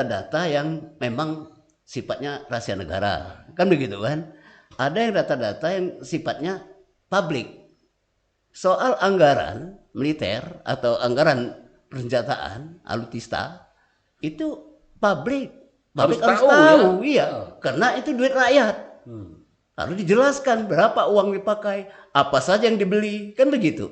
data yang memang sifatnya rahasia negara, kan begitu kan? Ada yang data-data yang sifatnya publik. Soal anggaran militer atau anggaran persenjataan alutsista itu publik. Publik harus tahu, iya, karena itu duit rakyat. Harus dijelaskan berapa uang dipakai, apa saja yang dibeli, kan begitu.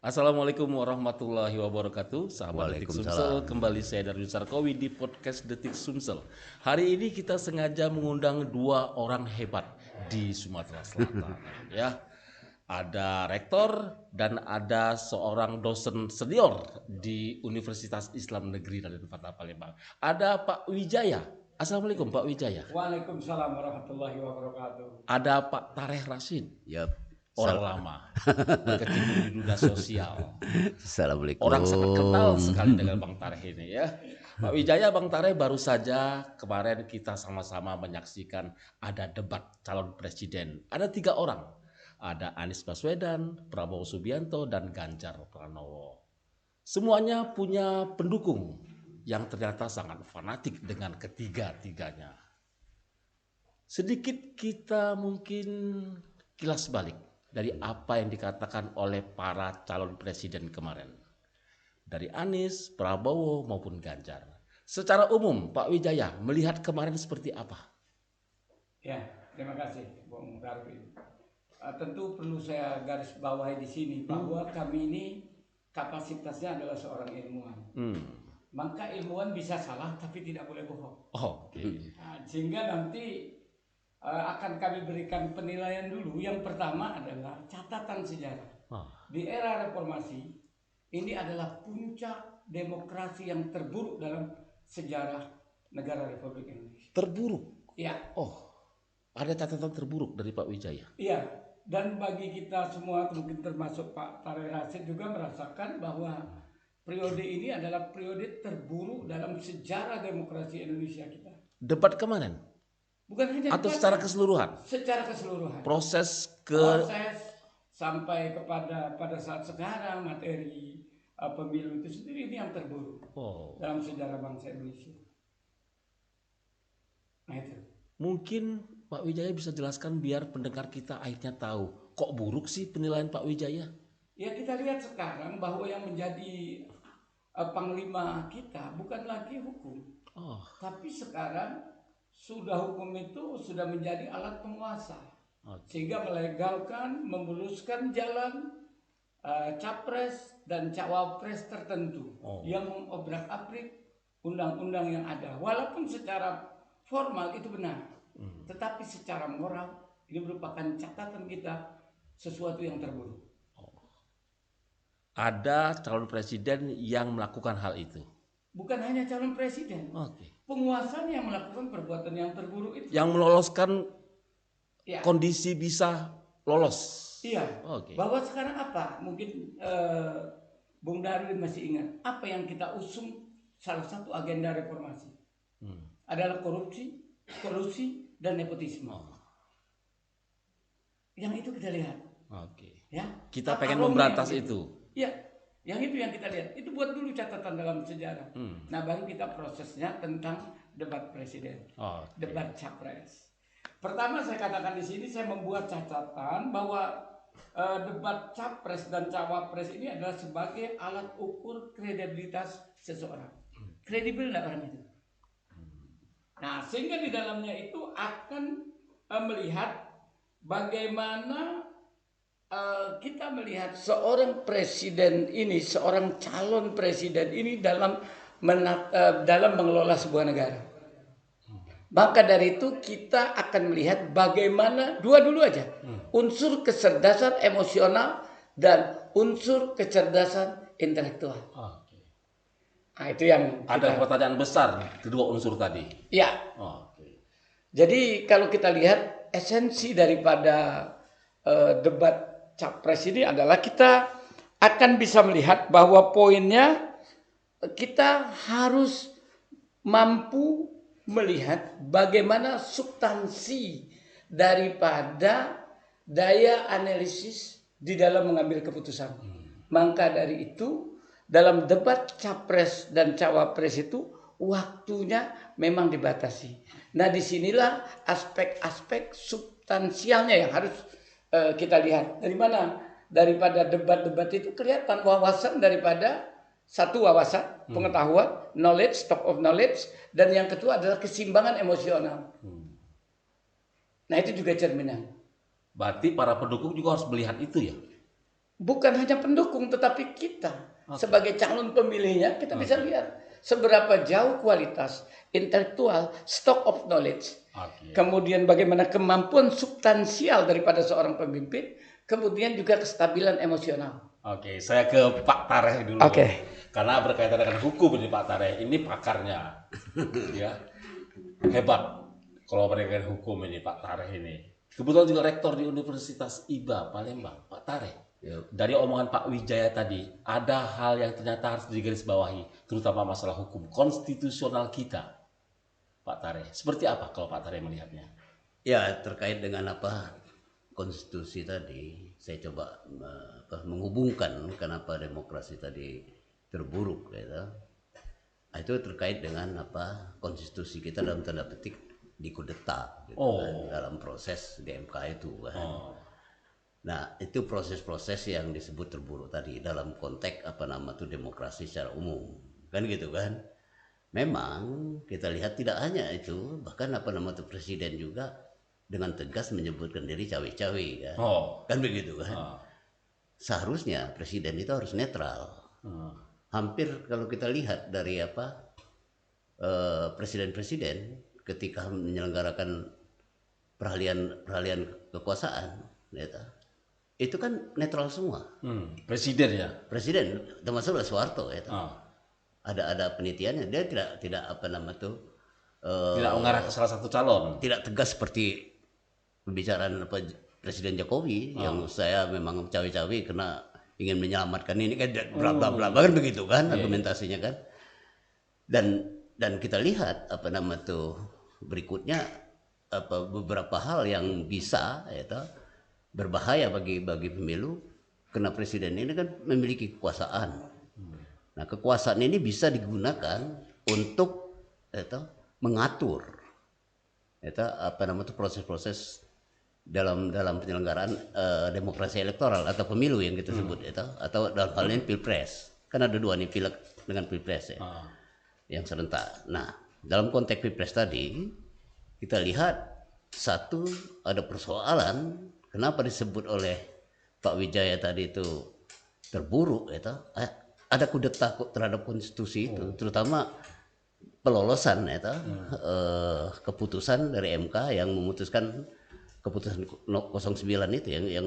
Assalamualaikum warahmatullahi wabarakatuh. Sahabat Detik Sumsel, kembali saya Darwin Sarkowi di podcast Detik Sumsel. Hari ini kita sengaja mengundang dua orang hebat di Sumatera Selatan. Ya, ada rektor dan ada seorang dosen senior di Universitas Islam Negeri Raden Fatah Palembang. Ada Pak Wijaya. Assalamualaikum Pak Wijaya. Waalaikumsalam warahmatullahi wabarakatuh. Ada Pak Tareh Rashid. Yap. Orang lama, berkecimpung di dunia sosial. Assalamualaikum. Orang sangat kenal sekali dengan Bang Tareh ini ya. Pak Wijaya, Bang Tareh, baru saja kemarin kita sama-sama menyaksikan ada debat calon presiden. Ada 3 orang. Ada Anies Baswedan, Prabowo Subianto, dan Ganjar Pranowo. Semuanya punya pendukung yang ternyata sangat fanatik dengan ketiga-tiganya. Sedikit kita mungkin kilas balik dari apa yang dikatakan oleh para calon presiden kemarin. Dari Anies, Prabowo maupun Ganjar. Secara umum Pak Wijaya melihat kemarin seperti apa? Ya, terima kasih Bung Darwin. Tentu perlu saya garis bawahi di sini bahwa kami ini kapasitasnya adalah seorang ilmuwan. Maka ilmuwan bisa salah tapi tidak boleh bohong. Sehingga nanti akan kami berikan penilaian dulu. Yang pertama adalah catatan sejarah. Di era reformasi, ini adalah puncak demokrasi yang terburuk dalam sejarah negara Republik Indonesia. Terburuk? Ya. Oh, ada catatan terburuk dari Pak Wijaya? Iya, dan bagi kita semua, mungkin termasuk Pak Tareh Rashid juga merasakan bahwa periode ini adalah periode terburuk dalam sejarah demokrasi Indonesia kita. Debat kemarin? Bukan hanya atau secara keseluruhan? Secara keseluruhan. Proses sampai kepada pada saat sekarang materi pemilu itu sendiri ini yang terburuk dalam sejarah bangsa Indonesia. Nah itu. Mungkin Pak Wijaya bisa jelaskan biar pendengar kita akhirnya tahu kok buruk sih penilaian Pak Wijaya? Ya kita lihat sekarang bahwa yang menjadi panglima kita bukan lagi hukum, tapi sekarang sudah hukum itu sudah menjadi alat penguasa, sehingga melegalkan, memuluskan jalan capres dan cawapres tertentu yang mengobrak-abrik undang-undang yang ada. Walaupun secara formal itu benar, tetapi secara moral ini merupakan catatan kita sesuatu yang terburuk. Ada calon presiden yang melakukan hal itu? Bukan hanya calon presiden. Penguasanya yang melakukan perbuatan yang terburuk itu. Yang meloloskan kondisi bisa lolos. Iya. Bahwa sekarang apa? Mungkin Bung Darwin masih ingat apa yang kita usung salah satu agenda reformasi adalah korupsi, kolusi dan nepotisme. Yang itu kita lihat. Ya. Kita pengen memberantas itu. Iya. Yang itu yang kita lihat, itu buat dulu catatan dalam sejarah. Nah baru kita prosesnya tentang debat presiden, debat capres. Pertama saya katakan di sini, saya membuat catatan bahwa debat capres dan cawapres ini adalah sebagai alat ukur kredibilitas seseorang. Kredibel tidak orang itu. Nah sehingga di dalamnya itu akan melihat bagaimana kita melihat seorang presiden ini, seorang calon presiden ini dalam mengelola sebuah negara. Maka dari itu kita akan melihat bagaimana dua-dulu aja unsur kecerdasan emosional dan unsur kecerdasan intelektual. Nah itu yang ada pertanyaan besar kedua unsur tadi. Ya. Jadi kalau kita lihat esensi daripada debat capres ini adalah kita akan bisa melihat bahwa poinnya kita harus mampu melihat bagaimana substansi daripada daya analisis di dalam mengambil keputusan. Maka dari itu dalam debat capres dan cawapres itu waktunya memang dibatasi. Nah disinilah aspek-aspek substansialnya yang harus kita lihat. Dari mana? Daripada debat-debat itu kelihatan wawasan daripada satu wawasan, pengetahuan, knowledge, stock of knowledge, dan yang kedua adalah keseimbangan emosional. Nah itu juga cerminan. Berarti para pendukung juga harus melihat itu ya? Bukan hanya pendukung, tetapi kita sebagai calon pemilihnya, kita bisa lihat seberapa jauh kualitas intelektual, stock of knowledge, kemudian bagaimana kemampuan substansial daripada seorang pemimpin, kemudian juga kestabilan emosional. Oke, saya ke Pak Tareh dulu. Karena berkaitan dengan hukum ini Pak Tareh, ini pakarnya, ya hebat. Kalau berkaitan dengan hukum ini Pak Tareh ini, kebetulan juga rektor di Universitas IBA Palembang, Pak Tareh. Dari omongan Pak Wijaya tadi, ada hal yang ternyata harus digarisbawahi, terutama masalah hukum konstitusional kita, Pak Tareh. Seperti apa kalau Pak Tareh melihatnya? Ya terkait dengan konstitusi tadi, saya coba menghubungkan kenapa demokrasi tadi terburuk, gitu. Itu terkait dengan konstitusi kita dalam tanda petik dikudeta, gitu, kan, dalam proses di MK itu, kan. Nah itu proses-proses yang disebut terburuk tadi dalam konteks demokrasi secara umum, kan gitu kan. Memang kita lihat tidak hanya itu, bahkan presiden juga dengan tegas menyebutkan diri cawe-cawe, kan. Kan begitu kan. Seharusnya presiden itu harus netral. Hampir kalau kita lihat dari presiden-presiden ketika menyelenggarakan peralihan kekuasaan, itu kan netral semua. Presiden ya. Presiden termasuk Soeharto, ada penelitiannya, dia tidak tidak mengarah ke salah satu calon. Tidak tegas seperti pembicaraan Presiden Jokowi yang saya memang cawe-cawe karena ingin menyelamatkan ini kan bla bla bla kan begitu kan argumentasinya kan. Dan kita lihat berikutnya beberapa hal yang bisa berbahaya bagi pemilu karena presiden ini kan memiliki kekuasaan. Nah, kekuasaan ini bisa digunakan untuk mengatur proses-proses dalam penyelenggaraan demokrasi elektoral atau pemilu yang kita sebut atau dalam hal ini pilpres. Kan ada dua nih, pileg dengan pilpres ya. Yang serentak. Nah, dalam konteks pilpres tadi kita lihat satu ada persoalan kenapa disebut oleh Pak Wijaya tadi itu terburuk ada kudeta terhadap konstitusi itu, terutama pelolosan keputusan dari MK yang memutuskan keputusan 09 itu yang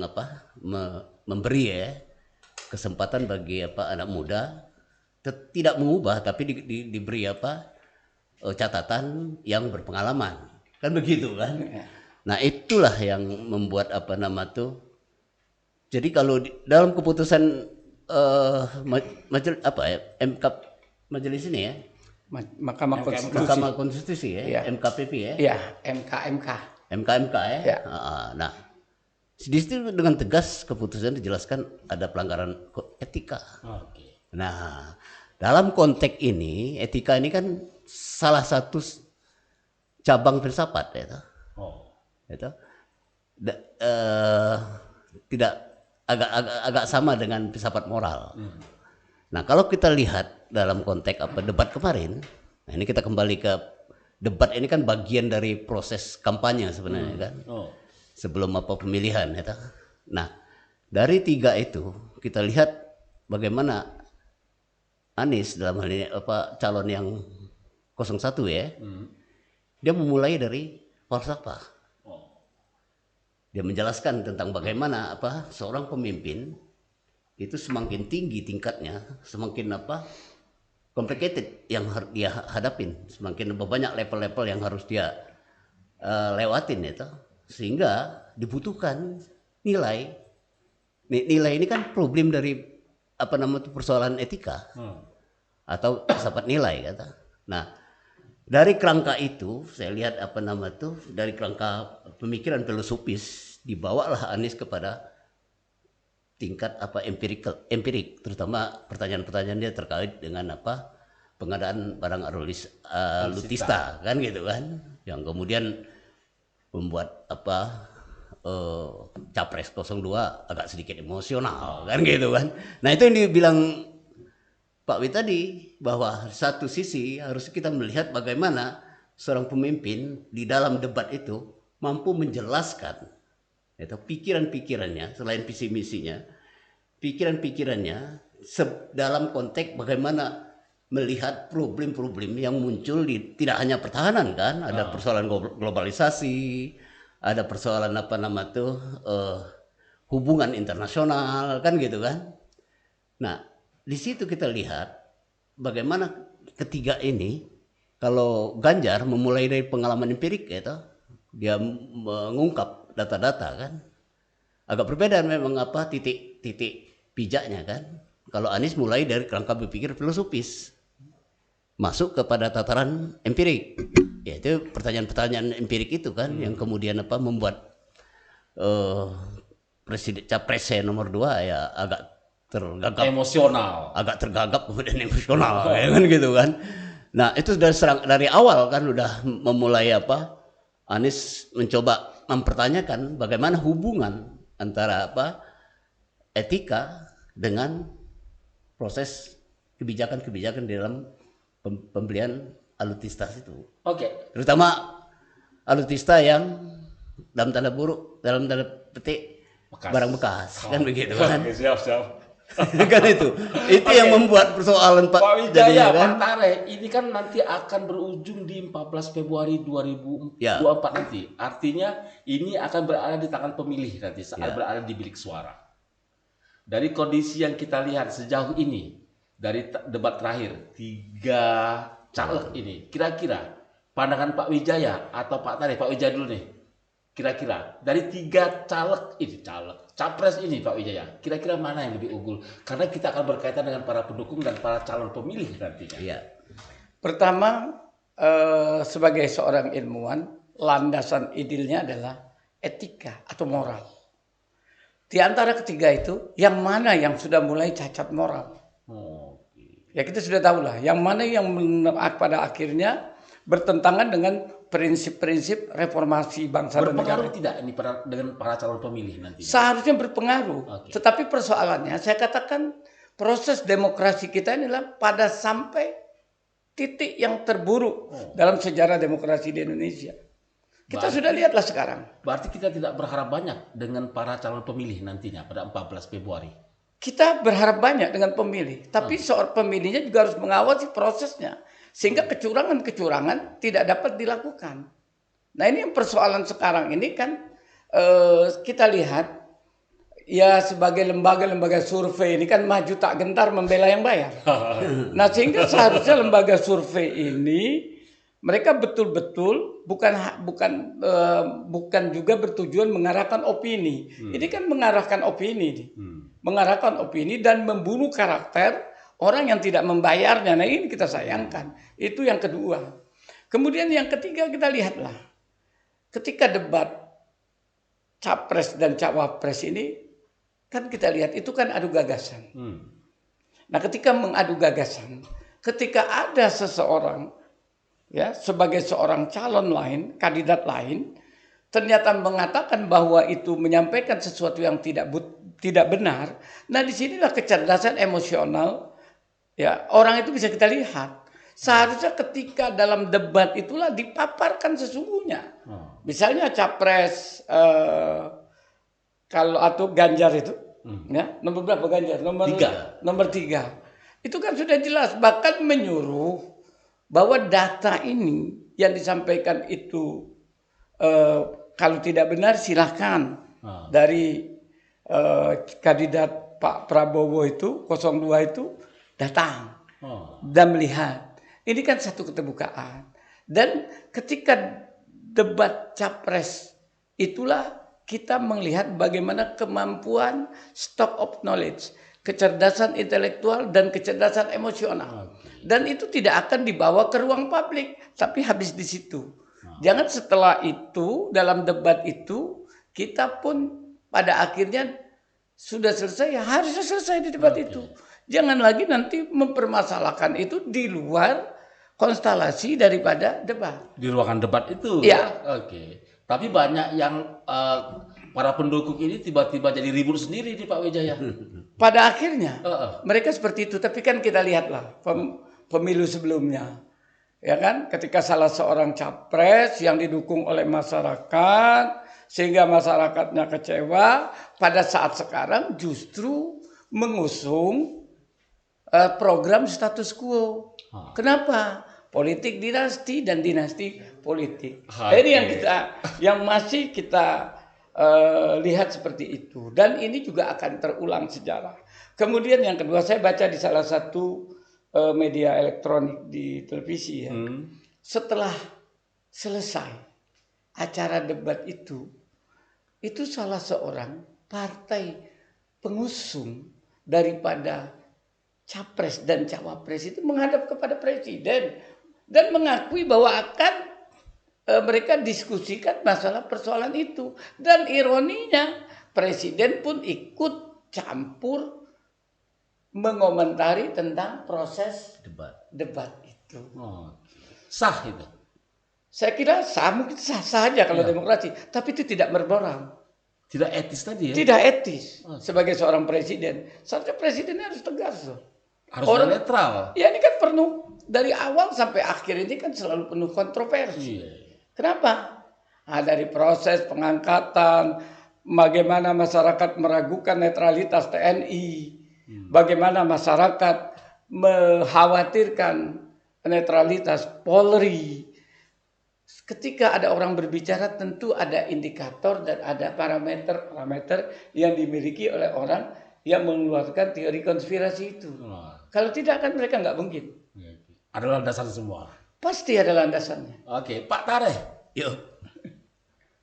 memberi kesempatan bagi anak muda tidak mengubah tapi diberi catatan yang berpengalaman, kan begitu kan. Nah itulah yang membuat jadi kalau dalam keputusan MK majelis ini ya, Mahkamah Konstitusi ya, MKPP ya, MK ya. Nah di situ dengan tegas keputusan dijelaskan ada pelanggaran etika. Nah dalam konteks ini etika ini kan salah satu cabang filsafat tidak agak sama dengan filsafat moral. Nah kalau kita lihat dalam konteks debat kemarin, nah ini kita kembali ke debat ini kan bagian dari proses kampanye sebenarnya kan, sebelum pemilihan Nah dari tiga itu kita lihat bagaimana Anies dalam hal ini calon yang 01 ya, dia memulai dari falsafah. Dia menjelaskan tentang bagaimana seorang pemimpin itu semakin tinggi tingkatnya, semakin complicated yang harus dia hadapin, semakin banyak level-level yang harus dia lewatin sehingga dibutuhkan nilai. Nilai ini kan problem dari persoalan etika atau filsafat nilai Nah dari kerangka itu saya lihat dari kerangka pemikiran filosofis dibawalah Anies kepada tingkat empirik, terutama pertanyaan-pertanyaan dia terkait dengan pengadaan barang alutsista kan gitu kan, yang kemudian membuat Capres 02 agak sedikit emosional kan gitu kan. Nah itu yang dibilang Pak Wi tadi, bahwa satu sisi harus kita melihat bagaimana seorang pemimpin di dalam debat itu mampu menjelaskan itu pikiran-pikirannya, selain visi misinya, pikiran-pikirannya dalam konteks bagaimana melihat problem-problem yang muncul tidak hanya pertahanan kan, ada persoalan globalisasi, ada persoalan hubungan internasional kan gitu kan. Nah, di situ kita lihat bagaimana ketiga ini, kalau Ganjar memulai dari pengalaman empirik gitu, dia mengungkap data-data kan, agak berbeda memang titik pijaknya kan. Kalau Anies mulai dari kerangka berpikir filosofis, masuk kepada tataran empirik, yaitu pertanyaan-pertanyaan empirik itu kan yang kemudian membuat Capres nomor 2 ya agak tergagap emosional, kemudian emosional ya kan gitu kan. Nah itu dari awal kan udah memulai Anies mencoba mempertanyakan bagaimana hubungan antara etika dengan proses kebijakan-kebijakan di dalam pembelian alutsista itu. Oke. Terutama alutsista yang dalam tanda petik barang bekas kan begitu kan. Siap. Kan itu yang membuat persoalan Pak Wijaya, Pak Tare, ini kan nanti akan berujung di 14 Februari 2024 nanti. Artinya ini akan berada di tangan pemilih nanti saat berada di bilik suara. Dari kondisi yang kita lihat sejauh ini, dari debat terakhir 3 caleg ini, kira-kira pandangan Pak Wijaya atau Pak Tare, Pak Wijaya dulu nih. Kira-kira dari 3 capres ini Pak Wijaya, kira-kira mana yang lebih unggul? Karena kita akan berkaitan dengan para pendukung dan para calon pemilih nantinya. Iya. Pertama, sebagai seorang ilmuwan, landasan idilnya adalah etika atau moral. Di antara ketiga itu, yang mana yang sudah mulai cacat moral? Ya kita sudah tahu lah, yang mana yang pada akhirnya bertentangan dengan prinsip-prinsip reformasi bangsa dan negara. Berpengaruh tidak ini dengan para calon pemilih nanti? Seharusnya berpengaruh. Tetapi persoalannya, saya katakan proses demokrasi kita inilah pada sampai titik yang terburuk dalam sejarah demokrasi di Indonesia. Kita sudah lihatlah sekarang. Berarti kita tidak berharap banyak dengan para calon pemilih nantinya pada 14 Februari. Kita berharap banyak dengan pemilih, tapi seorang pemilihnya juga harus mengawasi prosesnya. Sehingga kecurangan-kecurangan tidak dapat dilakukan. Nah ini yang persoalan sekarang ini kan kita lihat ya sebagai lembaga-lembaga survei ini kan maju tak gentar membela yang bayar. Nah sehingga seharusnya lembaga survei ini mereka betul-betul bukan juga bertujuan mengarahkan opini. Ini kan mengarahkan opini, mengarahkan opini dan membunuh karakter orang yang tidak membayarnya. Nah ini kita sayangkan. Itu yang kedua. Kemudian yang ketiga kita lihatlah. Ketika debat Capres dan Cawapres ini. Kan kita lihat itu kan adu gagasan. Nah ketika mengadu gagasan. Ketika ada seseorang. Ya sebagai seorang calon lain. Kandidat lain. Ternyata mengatakan bahwa itu menyampaikan sesuatu yang tidak benar. Nah disinilah kecerdasan emosional. Ya, orang itu bisa kita lihat. Seharusnya ketika dalam debat itulah dipaparkan sesungguhnya. Misalnya Capres atau Ganjar itu, ya, nomor berapa Ganjar? Nomor 3. Itu kan sudah jelas, bahkan menyuruh bahwa data ini yang disampaikan itu kalau tidak benar silahkan dari kandidat Pak Prabowo itu 02 itu datang dan melihat. Ini kan satu keterbukaan. Dan ketika debat Capres itulah kita melihat bagaimana kemampuan stock of knowledge, kecerdasan intelektual dan kecerdasan emosional. Dan itu tidak akan dibawa ke ruang publik, tapi habis di situ. Jangan setelah itu, dalam debat itu, kita pun pada akhirnya sudah selesai, ya harusnya selesai di debat itu. Jangan lagi nanti mempermasalahkan itu di luar konstelasi daripada debat. Di ruangan debat itu. Ya. Oke. Tapi banyak yang para pendukung ini tiba-tiba jadi ribut sendiri di Pak Wijaya. Pada akhirnya mereka seperti itu. Tapi kan kita lihatlah pemilu sebelumnya. Ya kan, ketika salah seorang capres yang didukung oleh masyarakat sehingga masyarakatnya kecewa, pada saat sekarang justru mengusung program status quo. Kenapa? Politik dinasti dan dinasti politik. Ini yang masih kita lihat seperti itu, dan ini juga akan terulang sejarah. Kemudian yang kedua, saya baca di salah satu media elektronik di televisi ya. Setelah selesai acara debat itu salah seorang partai pengusung daripada capres dan cawapres itu menghadap kepada presiden dan mengakui bahwa akan mereka diskusikan masalah persoalan itu. Dan ironinya presiden pun ikut campur mengomentari tentang proses debat itu. Sah itu? Saya kira sah, mungkin sah saja kalau demokrasi, tapi itu tidak bermoral. Tidak etis tadi ya? Tidak etis. Sebagai seorang presiden, seharusnya presiden harus tegas loh. Harus netral. Ya ini kan penuh dari awal sampai akhir ini kan selalu penuh kontroversi. Kenapa? Dari proses pengangkatan, bagaimana masyarakat meragukan netralitas TNI. Bagaimana masyarakat mengkhawatirkan netralitas Polri. Ketika ada orang berbicara tentu ada indikator dan ada parameter yang dimiliki oleh orang yang mengeluarkan teori konspirasi itu. Kalau tidak kan mereka nggak mungkin. Ada landasan semua. Pasti ada landasannya. Oke, Pak Tareh. Yuk.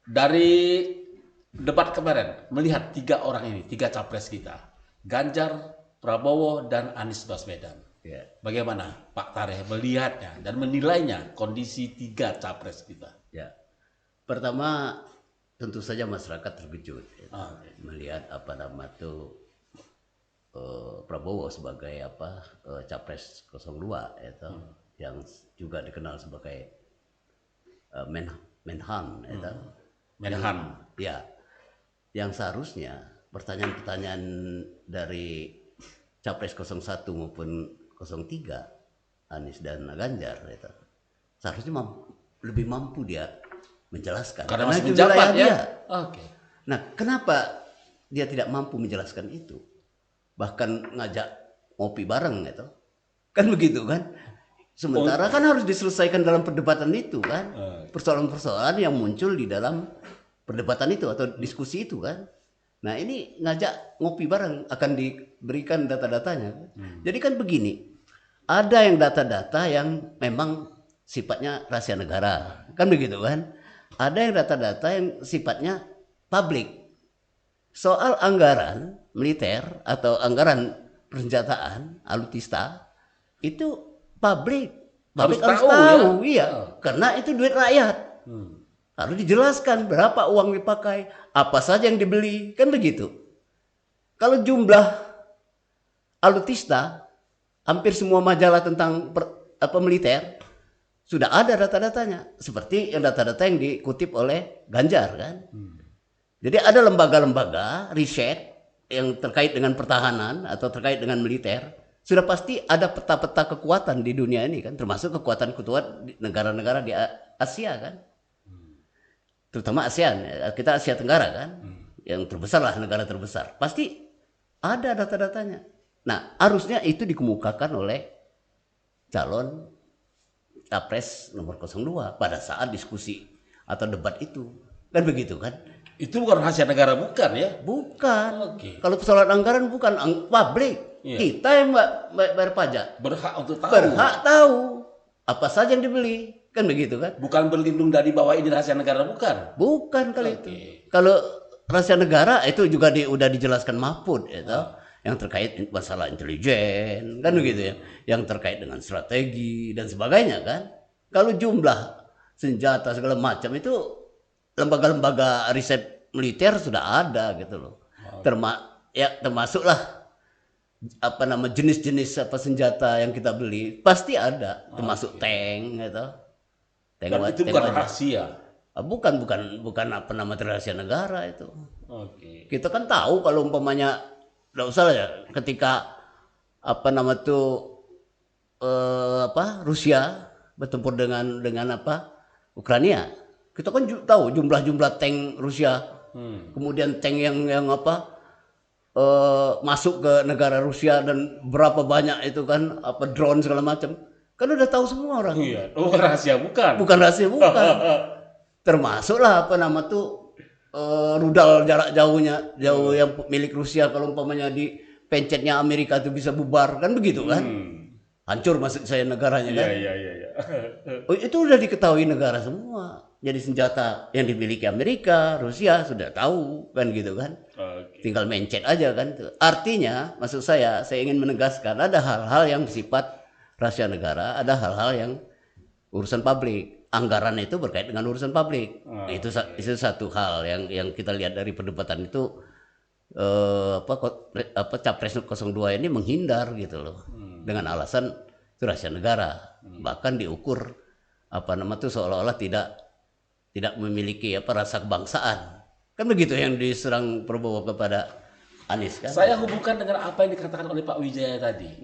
Dari debat kemarin melihat 3 orang ini, 3 capres kita, Ganjar, Prabowo, dan Anies Baswedan. Bagaimana Pak Tareh melihatnya dan menilainya kondisi 3 capres kita? Ya, pertama tentu saja masyarakat terkejut melihat Prabowo sebagai capres 02 itu yang juga dikenal sebagai Menhan itu. Menhan. Ya, yang seharusnya pertanyaan-pertanyaan dari capres 01 maupun 03 Anies dan Ganjar itu seharusnya lebih mampu dia menjelaskan karena masih menjabat ya. Nah, kenapa dia tidak mampu menjelaskan itu? Bahkan ngajak ngopi bareng gitu. Kan begitu kan? Sementara kan harus diselesaikan dalam perdebatan itu kan. Persoalan-persoalan yang muncul di dalam perdebatan itu atau diskusi itu kan. Nah, ini ngajak ngopi bareng akan diberikan data-datanya. Jadi kan begini, ada yang data-data yang memang sifatnya rahasia negara, kan begitu kan? Ada yang data-data yang sifatnya publik. Soal anggaran militer atau anggaran persenjataan alutsista itu publik harus tahu ya? Karena itu duit rakyat. Harus dijelaskan berapa uang dipakai, apa saja yang dibeli, kan begitu. Kalau jumlah alutsista, hampir semua majalah tentang militer sudah ada data-datanya, seperti yang data-data yang dikutip oleh Ganjar kan. Jadi ada lembaga-lembaga riset yang terkait dengan pertahanan atau terkait dengan militer, sudah pasti ada peta-peta kekuatan di dunia ini kan, termasuk kekuatan-kekuatan negara-negara di Asia kan. Terutama ASEAN, kita Asia Tenggara kan, yang terbesar lah, negara terbesar. Pasti ada data-datanya. Nah, harusnya itu dikemukakan oleh calon capres nomor 02 pada saat diskusi atau debat itu. Kan begitu kan? Itu bukan rahasia negara bukan ya? Bukan. Kalau persoalan anggaran bukan publik. Kita yang bayar pajak. Berhak untuk tahu. Berhak tahu apa saja yang dibeli. Kan begitu kan? Bukan berlindung dari bahwa ini rahasia negara bukan? Bukan kali itu. Kalau rahasia negara itu juga udah dijelaskan Mahfud itu. yang terkait masalah intelijen, kan begitu ya, yang terkait dengan strategi dan sebagainya kan. Kalau jumlah senjata segala macam itu lembaga-lembaga riset militer sudah ada gitu loh. Termasuklah jenis-jenis senjata yang kita beli pasti ada, termasuk tank gitu. Dan itu bukan rahasia. Bukan rahasia negara itu. Kita kan tahu kalau umpamanya enggak usah lah ya, ketika Rusia bertempur dengan Ukraina. Kita kan tahu jumlah tank Rusia. Kemudian tank yang masuk ke negara Rusia dan berapa banyak itu kan drone segala macam. Kan udah tahu semua orang. Iya, rahasia bukan. Bukan rahasia bukan. Termasuklah rudal jarak jauh yang milik Rusia, kalau umpamanya di pencetnya Amerika itu bisa bubar kan begitu kan. Hancur maksud saya negaranya kan. Iya. Itu udah diketahui negara semua. Jadi senjata yang dimiliki Amerika, Rusia sudah tahu kan gitu kan. Tinggal mencet aja kan. Artinya maksud saya ingin menegaskan ada hal-hal yang bersifat rahasia negara, ada hal-hal yang urusan publik. Anggaran itu berkait dengan urusan publik. Itu satu hal yang kita lihat dari perdebatan itu, Capres 02 ini menghindar gitu loh, dengan alasan itu rahasia negara. Bahkan diukur seolah-olah tidak memiliki rasa kebangsaan. Kan begitu yang diserang Prabowo kepada Anies kan. Saya hubungkan dengan apa yang dikatakan oleh Pak Wijaya tadi.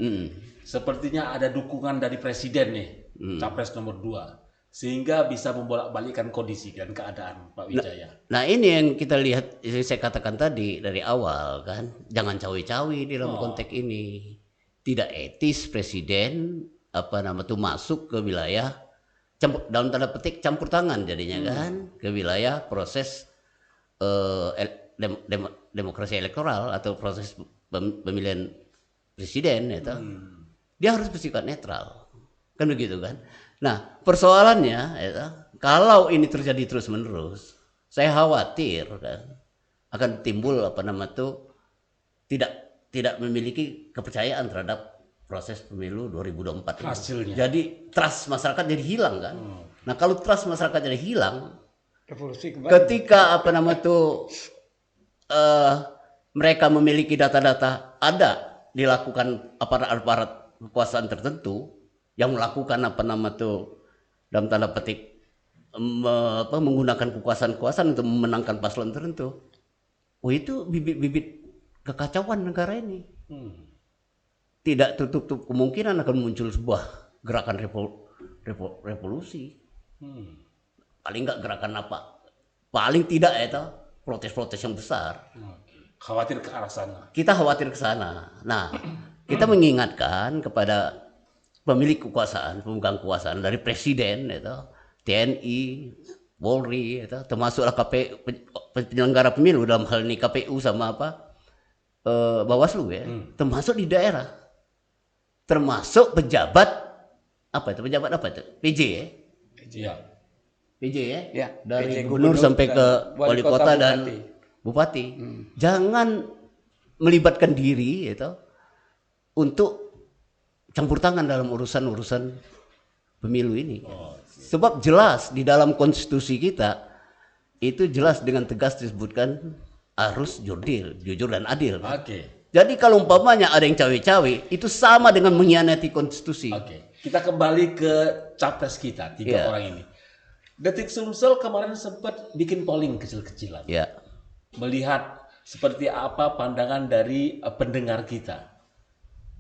Sepertinya ada dukungan dari presiden nih, Capres nomor 2. Sehingga bisa membolak-balikkan kondisi dan keadaan, Pak Wijaya. Nah ini yang kita lihat, saya katakan tadi dari awal kan, jangan cawi-cawi di dalam konteks ini. Tidak etis presiden masuk ke wilayah dalam tanda petik campur tangan jadinya kan, ke wilayah proses demokrasi elektoral atau proses pemilihan presiden itu. Dia harus bersifat netral. Kan begitu kan? Nah, persoalannya kalau ini terjadi terus-menerus, saya khawatir kan akan timbul tidak memiliki kepercayaan terhadap proses pemilu 2024 hasilnya. Jadi trust masyarakat jadi hilang kan. Nah, kalau trust masyarakat jadi hilang, ketika mereka memiliki data-data, ada dilakukan aparat kekuasaan tertentu yang melakukan dalam tanda petik menggunakan kekuasaan untuk memenangkan paslon tertentu. Itu bibit-bibit kekacauan negara ini. Tidak tutup kemungkinan akan muncul sebuah gerakan revolusi. Paling enggak gerakan paling tidak protes-protes yang besar. Khawatir ke arah sana. Kita khawatir ke sana. Nah, kita mengingatkan kepada pemilik kekuasaan, pemegang kekuasaan dari presiden, TNI, Polri, termasuklah KPU, penyelenggara pemilu dalam hal ini KPU sama Bawaslu ya, termasuk di daerah, termasuk pejabat PJ ya, PJ ya, dari gubernur sampai ke wali kota dan bupati, jangan melibatkan diri untuk campur tangan dalam urusan pemilu ini. Sebab jelas di dalam konstitusi kita itu jelas dengan tegas disebutkan harus jujur dan adil. Jadi kalau umpamanya ada yang cawe-cawe, itu sama dengan mengkhianati konstitusi. Kita kembali ke capres kita, 3 orang ini. Detik Sumsel kemarin sempat bikin polling kecil-kecilan. Melihat seperti apa pandangan dari pendengar kita.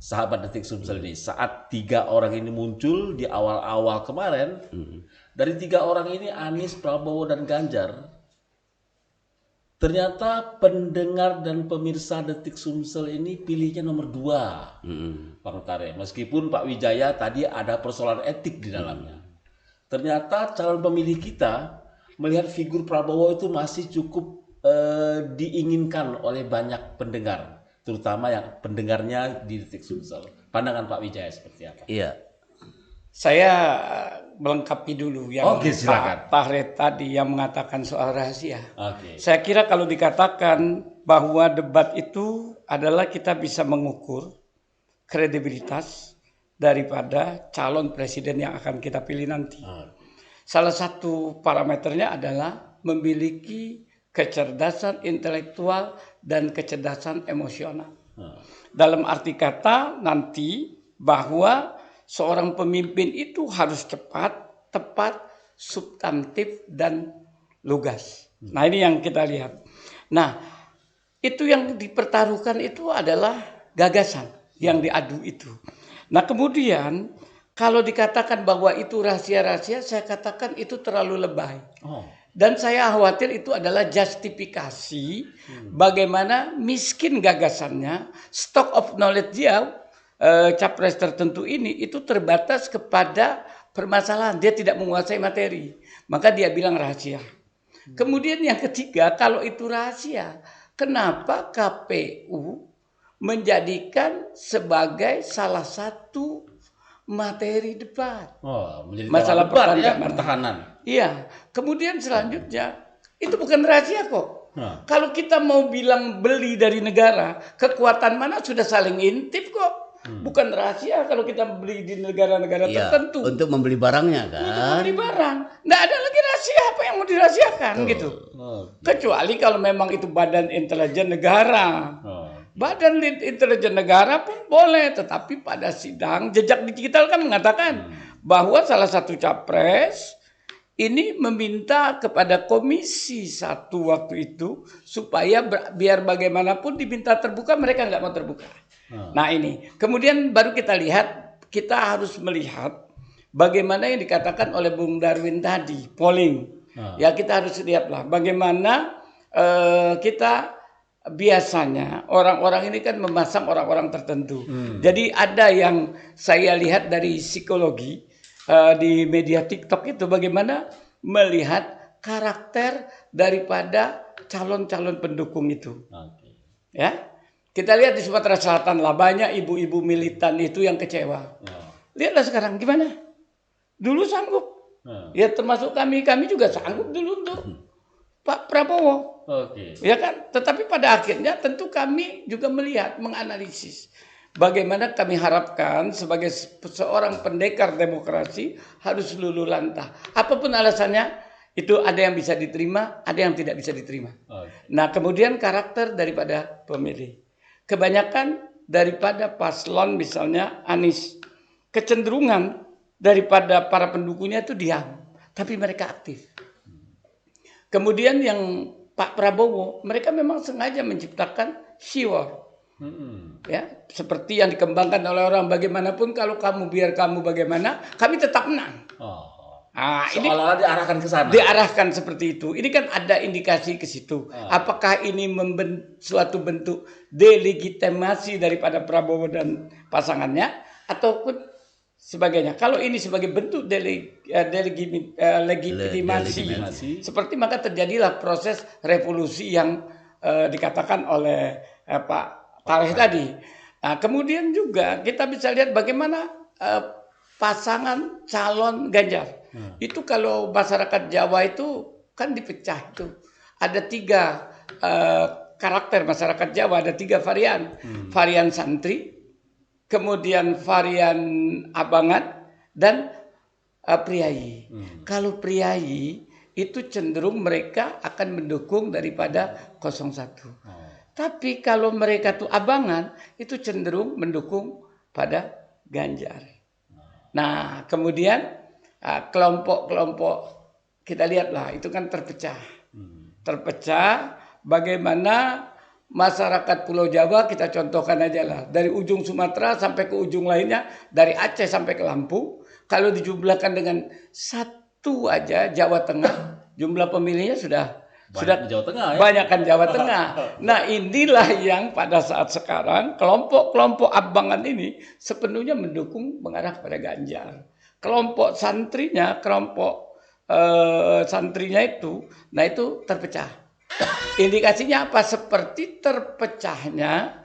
Sahabat Detik Sumsel ini, saat 3 orang ini muncul di awal-awal kemarin, dari 3 orang ini Anies, Prabowo, dan Ganjar, ternyata pendengar dan pemirsa Detik Sumsel ini pilihnya nomor 2, Bang Tare. Meskipun Pak Wijaya tadi ada persoalan etik di dalamnya. Ternyata calon pemilih kita melihat figur Prabowo itu masih cukup diinginkan oleh banyak pendengar, terutama yang pendengarnya di Detik Sumsel. Pandangan Pak Wijaya seperti apa? Iya, Saya melengkapi dulu yang silakan. Pak Tahret tadi yang mengatakan soal rahasia. Oke. Saya kira kalau dikatakan bahwa debat itu adalah kita bisa mengukur kredibilitas daripada calon presiden yang akan kita pilih nanti. Salah satu parameternya adalah memiliki kecerdasan intelektual dan kecerdasan emosional. Dalam arti kata nanti bahwa seorang pemimpin itu harus cepat, tepat, substantif, dan lugas. Nah ini yang kita lihat. Nah itu yang dipertaruhkan itu adalah gagasan yang diadu itu. Nah kemudian kalau dikatakan bahwa itu rahasia-rahasia, saya katakan itu terlalu lebay. Dan saya khawatir itu adalah justifikasi bagaimana miskin gagasannya, stock of knowledge dia, capres tertentu ini itu terbatas kepada permasalahan. Dia tidak menguasai materi. Maka dia bilang rahasia. Kemudian yang ketiga, kalau itu rahasia, kenapa KPU menjadikan sebagai salah satu materi debat? Masalah pertahanan. Iya. Kemudian selanjutnya, itu bukan rahasia kok. Kalau kita mau bilang beli dari negara, kekuatan mana sudah saling intip kok. Bukan rahasia kalau kita beli di negara-negara tertentu. Untuk membeli barangnya kan. Untuk membeli barang. Nggak ada lagi rahasia apa yang mau dirahasiakan gitu. Kecuali kalau memang itu badan intelijen negara. Badan intelijen negara pun boleh. Tetapi pada sidang jejak digital kan mengatakan bahwa salah satu capres ini meminta kepada Komisi 1 waktu itu supaya biar bagaimanapun diminta terbuka, mereka nggak mau terbuka. Nah ini, kemudian baru kita lihat, kita harus melihat bagaimana yang dikatakan oleh Bung Darwin tadi, polling. Ya kita harus lihatlah bagaimana kita biasanya orang-orang ini kan memasang orang-orang tertentu. Jadi ada yang saya lihat dari psikologi di media TikTok itu bagaimana melihat karakter daripada calon-calon pendukung itu. Ya. Kita lihat di Sumatera Selatan lah, banyak ibu-ibu militan itu yang kecewa. Lihatlah sekarang gimana. Dulu sanggup. Ya termasuk kami juga sanggup dulu untuk Pak Prabowo. Ya kan? Tetapi pada akhirnya tentu kami juga melihat, menganalisis. Bagaimana kami harapkan sebagai seorang pendekar demokrasi harus luluh lantah. Apapun alasannya, itu ada yang bisa diterima, ada yang tidak bisa diterima. Nah kemudian karakter daripada pemilih. Kebanyakan daripada paslon misalnya Anies, kecenderungan daripada para pendukungnya itu diam, tapi mereka aktif. Kemudian yang Pak Prabowo, mereka memang sengaja menciptakan shiwar. Ya, seperti yang dikembangkan oleh orang, bagaimanapun kalau kamu biar kamu bagaimana, kami tetap menang. Ini diarahkan ke sana. Diarahkan seperti itu. Ini kan ada indikasi ke situ. Apakah ini suatu bentuk delegitimasi daripada Prabowo dan pasangannya ataupun sebagainya. Kalau ini sebagai bentuk legitimasi, seperti maka terjadilah proses revolusi yang dikatakan oleh Pak Tahret tadi. Nah, kemudian juga kita bisa lihat bagaimana pasangan calon Ganjar. Itu kalau masyarakat Jawa itu kan dipecah itu. Ada 3 karakter masyarakat Jawa, ada 3 varian. Varian santri, kemudian varian abangan, dan priayi. Kalau priayi itu cenderung mereka akan mendukung daripada 01. Tapi kalau mereka tuh abangan, itu cenderung mendukung pada Ganjar. Nah, kemudian kelompok-kelompok kita lihatlah itu kan terpecah. Terpecah bagaimana masyarakat Pulau Jawa, kita contohkan aja lah. Dari ujung Sumatera sampai ke ujung lainnya, dari Aceh sampai ke Lampung. Kalau dijumlahkan dengan satu aja Jawa Tengah, jumlah pemilihnya sudah Jawa Tengah, ya? Banyakkan Jawa Tengah. Nah inilah yang pada saat sekarang kelompok-kelompok abangan ini sepenuhnya mendukung mengarah kepada Ganjar. Kelompok santrinya, santrinya itu, nah itu terpecah. Indikasinya apa? Seperti terpecahnya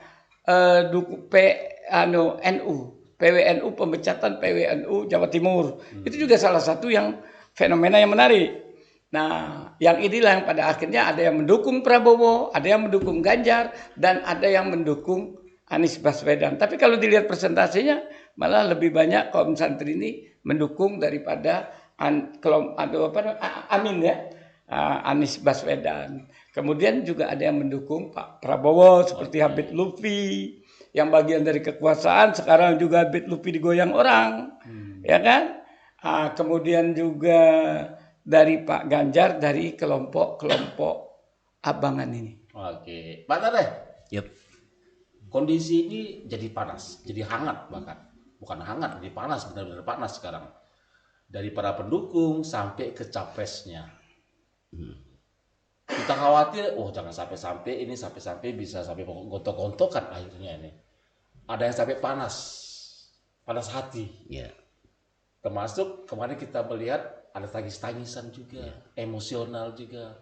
NU. PWNU, pemecatan PWNU Jawa Timur. Itu juga salah satu yang fenomena yang menarik. Nah, yang inilah yang pada akhirnya ada yang mendukung Prabowo, ada yang mendukung Ganjar, dan ada yang mendukung Anies Baswedan. Tapi kalau dilihat persentasenya, malah lebih banyak kaum santri ini mendukung daripada Amin ya, Anies Baswedan. Kemudian juga ada yang mendukung Pak Prabowo seperti Habib Lutfi, yang bagian dari kekuasaan. Sekarang juga Habib Lutfi digoyang orang, ya kan? Kemudian juga dari Pak Ganjar dari kelompok abangan ini. Oke, Pak Tadeh. Yep. Kondisi ini jadi panas, jadi hangat bahkan. Bukan hangat, jadi panas, benar-benar panas sekarang. Dari para pendukung sampai ke capresnya. Kita khawatir, jangan sampai bisa sampai gontok-gontokan akhirnya ini. Ada yang sampai panas hati. Yeah. Termasuk kemarin kita melihat ada tangis-tangisan juga, emosional juga.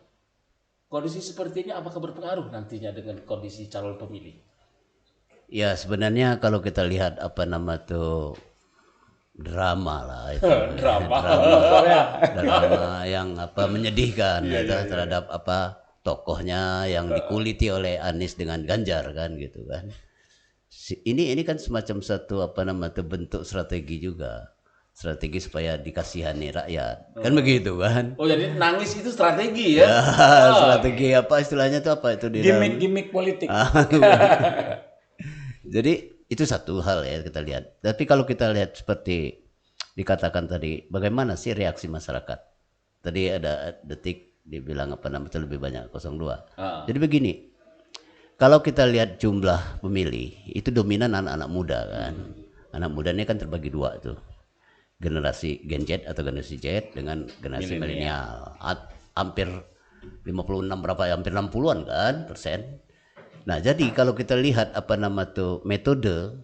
Kondisi seperti ini apakah berpengaruh nantinya dengan kondisi calon pemilih? Ya sebenarnya kalau kita lihat drama lah itu. drama yang menyedihkan terhadap tokohnya yang dikuliti oleh Anies dengan Ganjar kan gitu kan. Ini kan semacam satu bentuk strategi juga. Strategi supaya dikasihani rakyat. Kan begitu kan. Oh jadi nangis itu strategi ya? Strategi istilahnya itu apa itu? Gimik politik. Jadi itu satu hal ya kita lihat. Tapi kalau kita lihat seperti dikatakan tadi, bagaimana sih reaksi masyarakat? Tadi ada Detik dibilang lebih banyak 02. Jadi begini, kalau kita lihat jumlah pemilih itu dominan anak-anak muda kan. Anak muda ini kan terbagi dua tuh. Generasi Gen Z atau generasi Z dengan generasi milenial. Hampir 56 hampir 60-an kan persen. Nah, jadi kalau kita lihat metode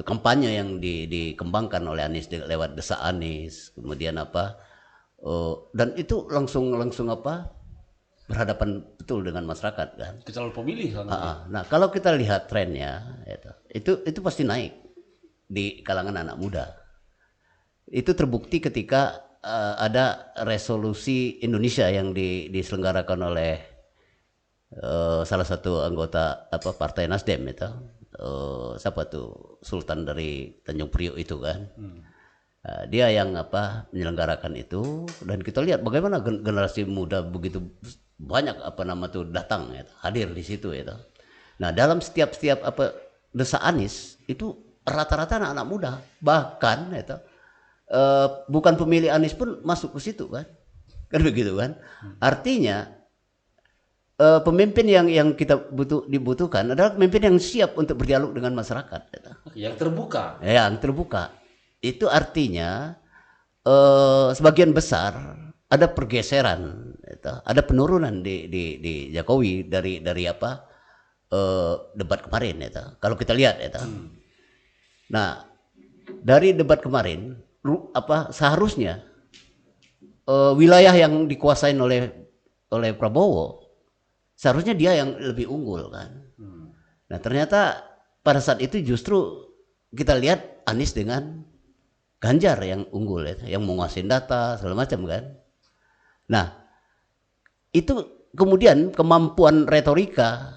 kampanye yang dikembangkan oleh Anies lewat Desa Anies, kemudian dan itu langsung berhadapan betul dengan masyarakat kan. Calon pemilih. Nah, kalau kita lihat trennya itu pasti naik di kalangan anak muda. Itu terbukti ketika ada resolusi Indonesia yang diselenggarakan oleh salah satu anggota Partai Nasdem itu. Siapa tuh Sultan dari Tanjung Priok itu kan. Dia yang menyelenggarakan itu, dan kita lihat bagaimana generasi muda begitu banyak datang hadir di situ itu. Nah, dalam setiap Desa Anies itu rata-rata anak-anak muda, bahkan bukan pemilih Anies pun masuk ke situ kan begitu kan. Artinya pemimpin yang kita dibutuhkan adalah pemimpin yang siap untuk berdialog dengan masyarakat yang terbuka. Itu artinya sebagian besar ada pergeseran ada penurunan di Jokowi dari debat kemarin kalau kita lihat Nah, dari debat kemarin seharusnya wilayah yang dikuasain oleh Prabowo seharusnya dia yang lebih unggul kan. Nah, ternyata pada saat itu justru kita lihat Anies dengan Ganjar yang unggul yang menguasai data segala macam kan. Nah, itu kemudian kemampuan retorika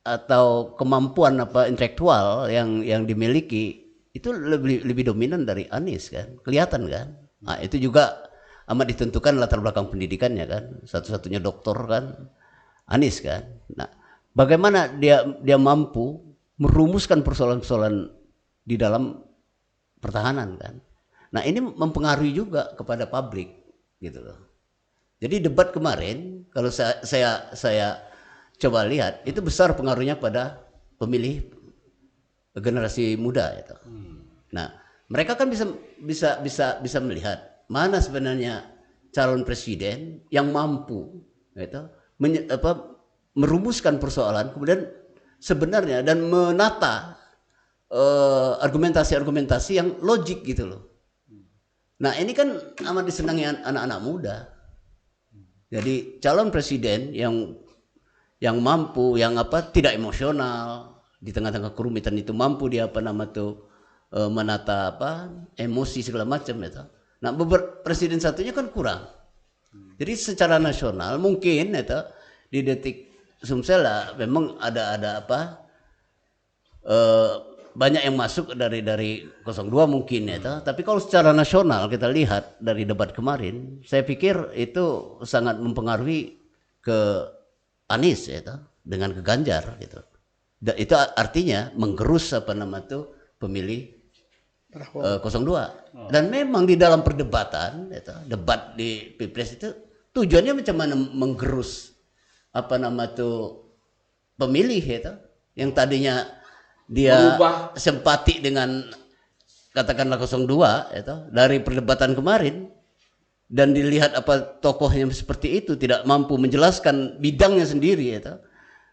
atau kemampuan intelektual yang dimiliki itu lebih dominan dari Anies kan, kelihatan kan. Nah, itu juga amat ditentukan latar belakang pendidikannya kan, satu-satunya doktor kan Anies kan. Nah, bagaimana dia mampu merumuskan persoalan-persoalan di dalam pertahanan kan. Nah, ini mempengaruhi juga kepada publik gitu loh. Jadi debat kemarin kalau saya coba lihat itu besar pengaruhnya pada pemilih generasi muda itu. Nah, mereka kan bisa melihat mana sebenarnya calon presiden yang mampu merumuskan persoalan kemudian sebenarnya dan menata argumentasi-argumentasi yang logik gitu loh. Nah, ini kan amat disenangi anak-anak muda. Jadi calon presiden yang mampu, yang tidak emosional di tengah-tengah kerumitan itu mampu dia menata emosi segala macam itu. Nah, presiden satunya kan kurang. Jadi secara nasional mungkin itu di Detik Sumsel lah memang ada banyak yang masuk dari 02 mungkin ya, tapi kalau secara nasional kita lihat dari debat kemarin, saya pikir itu sangat mempengaruhi ke Anies ya, dengan ke Ganjar gitu. Dan itu artinya menggerus pemilih 02. Dan memang di dalam perdebatan ya, debat di Pilpres itu tujuannya macam mana menggerus pemilih ya, yang tadinya dia sempati dengan katakanlah 02 itu dari perdebatan kemarin, dan dilihat tokohnya seperti itu tidak mampu menjelaskan bidangnya sendiri itu,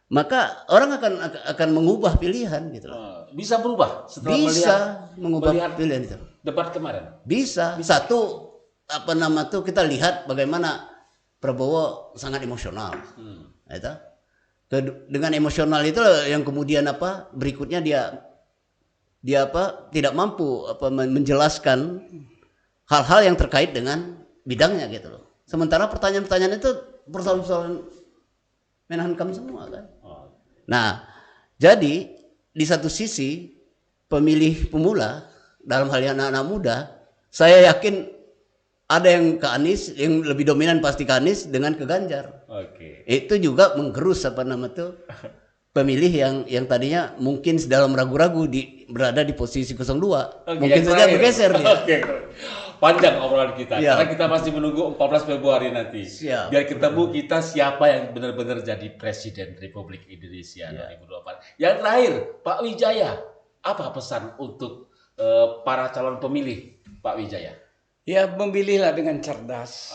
maka orang akan mengubah pilihan gitu loh. Bisa berubah setelah melihat pilihan itu. Debat kemarin. Bisa. Satu kita lihat bagaimana Prabowo sangat emosional. Itu. Dengan emosional itu yang kemudian berikutnya dia tidak mampu menjelaskan hal-hal yang terkait dengan bidangnya gitu loh. Sementara pertanyaan-pertanyaan itu persoalan Menhankam semua kan. Nah, jadi di satu sisi pemilih pemula dalam hal yang anak-anak muda, saya yakin ada yang ke Anies, yang lebih dominan pasti ke Anies dengan ke Ganjar. Itu juga menggerus pemilih yang tadinya mungkin dalam ragu-ragu berada di posisi 02. Mungkin saja bergeser dia. Panjang obrolan kita, karena kita masih menunggu 14 Februari nanti. Biar ketemu kita siapa yang benar-benar jadi Presiden Republik Indonesia 2024. Yang terakhir, Pak Wijaya, apa pesan untuk para calon pemilih, Pak Wijaya? Ya, memilihlah dengan cerdas.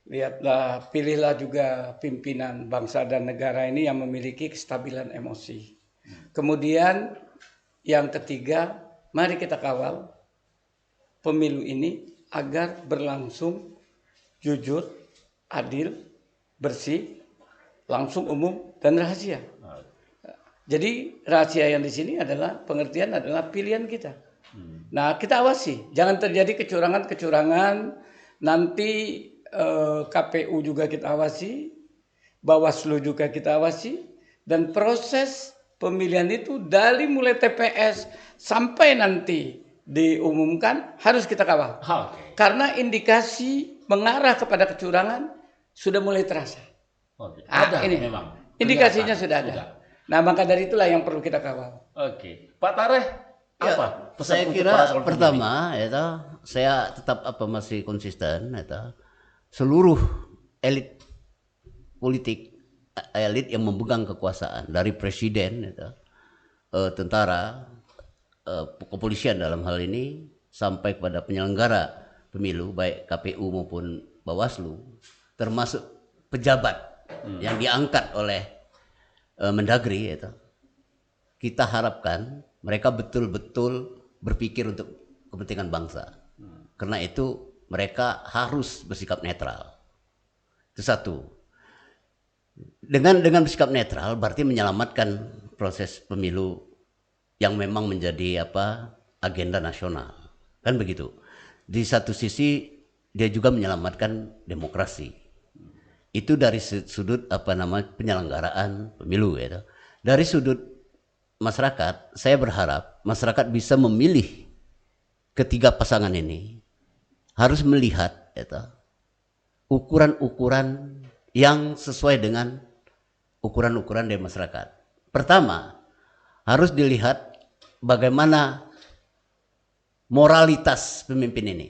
Lihatlah, pilihlah juga pimpinan bangsa dan negara ini yang memiliki kestabilan emosi. Kemudian yang ketiga, mari kita kawal pemilu ini agar berlangsung jujur, adil, bersih, langsung, umum, dan rahasia. Jadi rahasia yang di sini adalah pengertian adalah pilihan kita. Nah, kita awasi, jangan terjadi kecurangan-kecurangan. Nanti KPU juga kita awasi, Bawaslu juga kita awasi, dan proses pemilihan itu dari mulai TPS sampai nanti diumumkan harus kita kawal. Karena indikasi mengarah kepada kecurangan sudah mulai terasa. Ada ini memang. Indikasinya sudah ada. Nah, maka dari itulah yang perlu kita kawal. Pak Tareh, apa? Saya kira pertama saya tetap masih konsisten seluruh elit politik, elit yang memegang kekuasaan dari presiden tentara, kepolisian dalam hal ini sampai kepada penyelenggara pemilu baik KPU maupun Bawaslu, termasuk pejabat yang diangkat oleh Mendagri kita harapkan mereka betul-betul berpikir untuk kepentingan bangsa. Karena itu mereka harus bersikap netral. Itu satu. Dengan bersikap netral berarti menyelamatkan proses pemilu yang memang menjadi agenda nasional. Kan begitu. Di satu sisi dia juga menyelamatkan demokrasi. Itu dari sudut penyelenggaraan pemilu Dari sudut masyarakat, saya berharap masyarakat bisa memilih ketiga pasangan ini, harus melihat ukuran-ukuran yang sesuai dengan ukuran-ukuran dari masyarakat. Pertama, harus dilihat bagaimana moralitas pemimpin ini.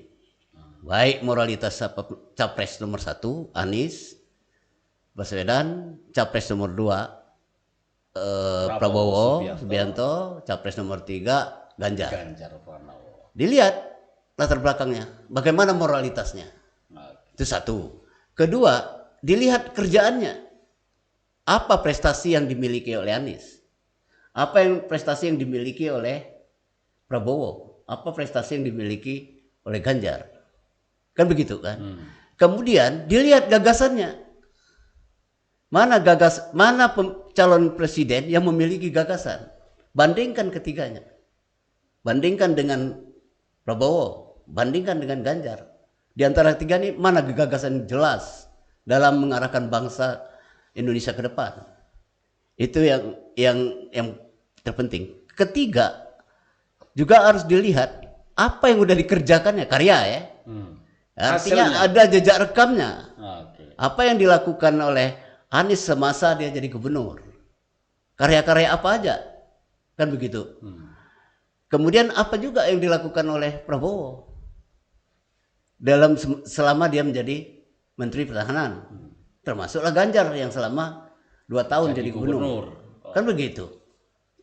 Baik moralitas capres nomor 1 Anies Baswedan, capres nomor 2 Prabowo Subianto, capres nomor 3 Ganjar Pranowo. Dilihat latar belakangnya, bagaimana moralitasnya. Itu satu. Kedua, dilihat kerjaannya. Apa prestasi yang dimiliki oleh Anies? Apa prestasi yang dimiliki oleh Prabowo? Apa prestasi yang dimiliki oleh Ganjar? Kan begitu kan? Kemudian dilihat gagasannya. Mana calon presiden yang memiliki gagasan? Bandingkan ketiganya. bandingkan dengan Prabowo, bandingkan dengan Ganjar. Di antara tiga ini mana gagasan jelas dalam mengarahkan bangsa Indonesia ke depan? Itu yang terpenting. Ketiga, juga harus dilihat apa yang udah dikerjakannya, karya ya. Artinya ada jejak rekamnya. Apa yang dilakukan oleh Anies semasa dia jadi gubernur. Karya-karya apa aja. Kan begitu. Kemudian apa juga yang dilakukan oleh Prabowo selama dia menjadi Menteri Pertahanan. Termasuklah Ganjar yang selama 2 tahun jadi gubernur. Kan begitu.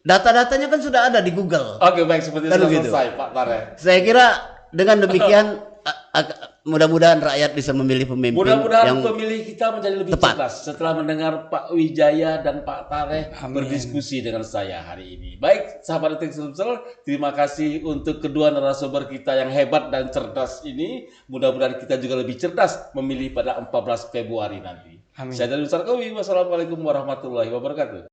Data-datanya kan sudah ada di Google. Oke, baik, seperti kan sudah begitu. selesai Pak Tare. Saya kira dengan demikian mudah-mudahan rakyat bisa memilih pemimpin Mudah-mudahan yang pemilih kita menjadi lebih tepat. cerdas setelah mendengar Pak Wijaya dan Pak Tare berdiskusi dengan saya hari ini. Baik, sahabat Detik Sumsel, terima kasih untuk kedua narasumber kita yang hebat dan cerdas ini. Mudah-mudahan kita juga lebih cerdas memilih pada 14 Februari nanti. Saya Darwin Sarkowi, wassalamualaikum warahmatullahi wabarakatuh.